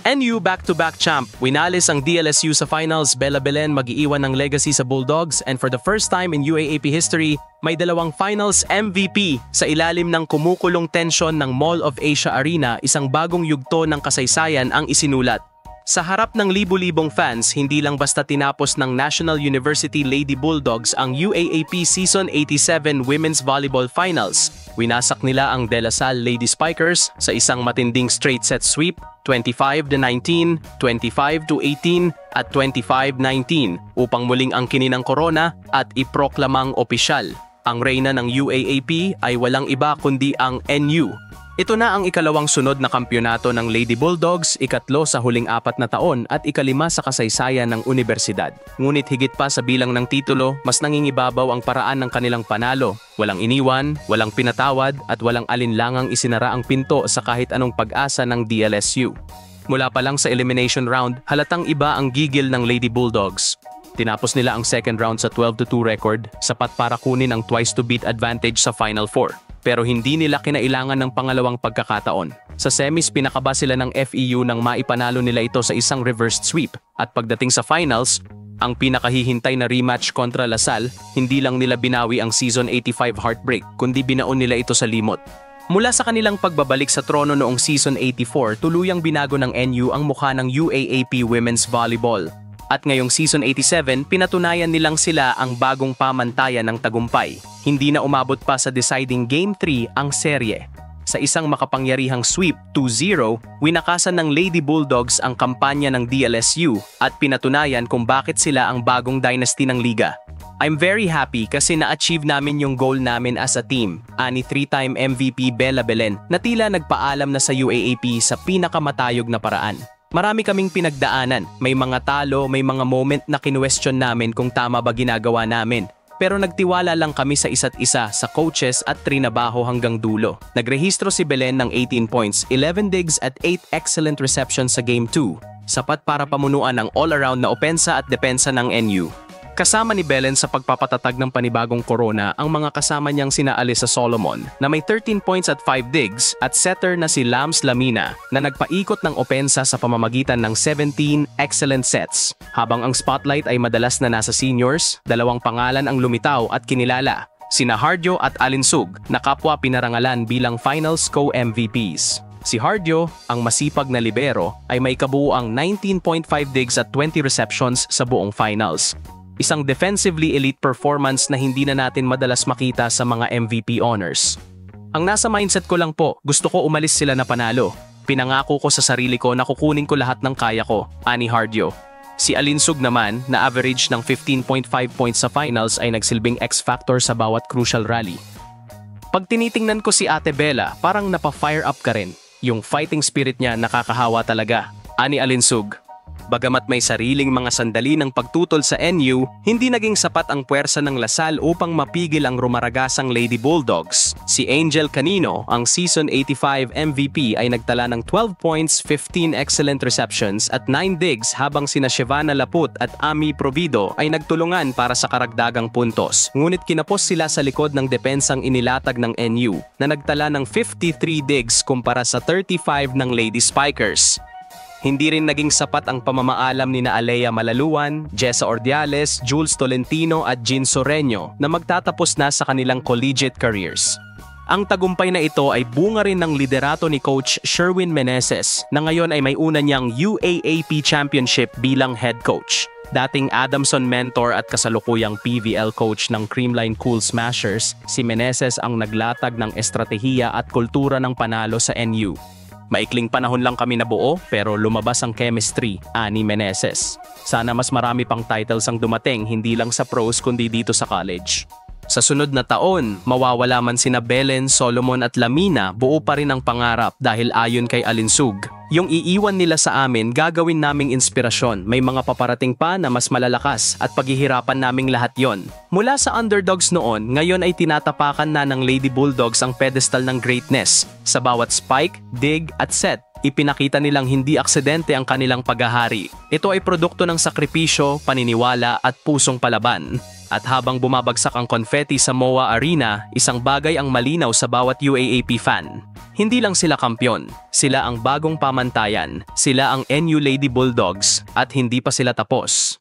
NU back-to-back champ, winalis ang DLSU sa finals. Bella Belen mag-iiwan ng legacy sa Bulldogs, and for the first time in UAAP history, may dalawang finals MVP sa ilalim ng kumukulong tensyon ng Mall of Asia Arena. Isang bagong yugto ng kasaysayan ang isinulat. Sa harap ng libu-libong fans, hindi lang basta tinapos ng National University Lady Bulldogs ang UAAP Season 87 Women's Volleyball Finals. Winasak nila ang De La Salle Lady Spikers sa isang matinding straight set sweep, 25-19, 25-18 at 25-19 upang muling angkinin ang korona at iproklamang opisyal. Ang reyna ng UAAP ay walang iba kundi ang NU. Ito na ang ikalawang sunod na kampyonato ng Lady Bulldogs, ikatlo sa huling 4 na taon at ikalima sa kasaysayan ng universidad. Ngunit higit pa sa bilang ng titulo, mas nangingibabaw ang paraan ng kanilang panalo. Walang iniwan, walang pinatawad at walang alinlangang isinara ang pinto sa kahit anong pag-asa ng DLSU. Mula pa lang sa elimination round, halatang iba ang gigil ng Lady Bulldogs. Tinapos nila ang second round sa 12-2 record, sapat para kunin ang twice-to-beat advantage sa Final Four. Pero hindi nila kinailangan ng pangalawang pagkakataon. Sa semis, pinakaba sila ng FEU nang maipanalo nila ito sa isang reversed sweep. At pagdating sa finals, ang pinakahihintay na rematch kontra La Salle, hindi lang nila binawi ang Season 85 heartbreak, kundi binaon nila ito sa limot. Mula sa kanilang pagbabalik sa trono noong Season 84, tuluyang binago ng NU ang mukha ng UAAP Women's Volleyball. At ngayong Season 87, pinatunayan nilang sila ang bagong pamantayan ng tagumpay. Hindi na umabot pa sa deciding Game 3 ang serye. Sa isang makapangyarihang sweep 2-0, winakasan ng Lady Bulldogs ang kampanya ng DLSU at pinatunayan kung bakit sila ang bagong dynasty ng liga. I'm very happy kasi na-achieve namin yung goal namin as a team, ani 3-time MVP Bella Belen na tila nagpaalam na sa UAAP sa pinakamatayog na paraan. Marami kaming pinagdaanan, may mga talo, may mga moment na kinwestiyon namin kung tama ba ginagawa namin. Pero nagtiwala lang kami sa isa't isa, sa coaches at trinabaho hanggang dulo. Nagrehistro si Belen ng 18 points, 11 digs at 8 excellent receptions sa Game 2. Sapat para pamunuan ang all-around na opensa at depensa ng NU. Kasama ni Belen sa pagpapatatag ng panibagong corona ang mga kasama niyang sina Alyssa Solomon na may 13 points at 5 digs at setter na si Lams Lamina na nagpaikot ng opensa sa pamamagitan ng 17 excellent sets. Habang ang spotlight ay madalas na nasa seniors, dalawang pangalan ang lumitaw at kinilala, sina Hardyo at Alinsug na kapwa pinarangalan bilang finals co-MVPs. Si Hardyo, ang masipag na libero, ay may kabuuang 19.5 digs at 20 receptions sa buong finals. Isang defensively elite performance na hindi na natin madalas makita sa mga MVP honors. Ang nasa mindset ko lang po, gusto ko umalis sila na panalo. Pinangako ko sa sarili ko na kukunin ko lahat ng kaya ko, ani Hardyo. Si Alinsug naman, na average ng 15.5 points sa finals ay nagsilbing X-factor sa bawat crucial rally. Pag tinitingnan ko si Ate Bella, parang napa-fire up ka rin. Yung fighting spirit niya nakakahawa talaga, ani Alinsug. Bagamat may sariling mga sandali ng pagtutol sa NU, hindi naging sapat ang puwersa ng La Salle upang mapigil ang rumaragasang Lady Bulldogs. Si Angel Canino, ang Season 85 MVP ay nagtala ng 12 points, 15 excellent receptions at 9 digs habang sina Shivana Laput at Ami Provido ay nagtulungan para sa karagdagang puntos. Ngunit kinapos sila sa likod ng depensang inilatag ng NU na nagtala ng 53 digs kumpara sa 35 ng Lady Spikers. Hindi rin naging sapat ang pamamaalam ni na Alea Malaluan, Jessa Ordiales, Jules Tolentino at Jean Soreño na magtatapos na sa kanilang collegiate careers. Ang tagumpay na ito ay bunga rin ng liderato ni Coach Sherwin Meneses na ngayon ay may una niyang UAAP Championship bilang head coach. Dating Adamson mentor at kasalukuyang PVL coach ng Creamline Cool Smashers, si Meneses ang naglatag ng estratehiya at kultura ng panalo sa NU. Maikling panahon lang kami nabuo pero lumabas ang chemistry, ani Meneses. Sana mas marami pang titles ang dumating hindi lang sa pros kundi dito sa college. Sa sunod na taon, mawawala man sina Belen, Solomon at Lamina, buo pa rin ang pangarap dahil ayon kay Alinsug. Yung iiwan nila sa amin gagawin naming inspirasyon, may mga paparating pa na mas malalakas at paghihirapan naming lahat yon. Mula sa underdogs noon, ngayon ay tinatapakan na ng Lady Bulldogs ang pedestal ng greatness. Sa bawat spike, dig at set, Ipinakita nilang hindi aksidente ang kanilang paghahari. Ito ay produkto ng sakripisyo, paniniwala at pusong palaban. At habang bumabagsak ang confetti sa MOA Arena, isang bagay ang malinaw sa bawat UAAP fan. Hindi lang sila kampyon, sila ang bagong pamantayan, sila ang NU Lady Bulldogs, at hindi pa sila tapos.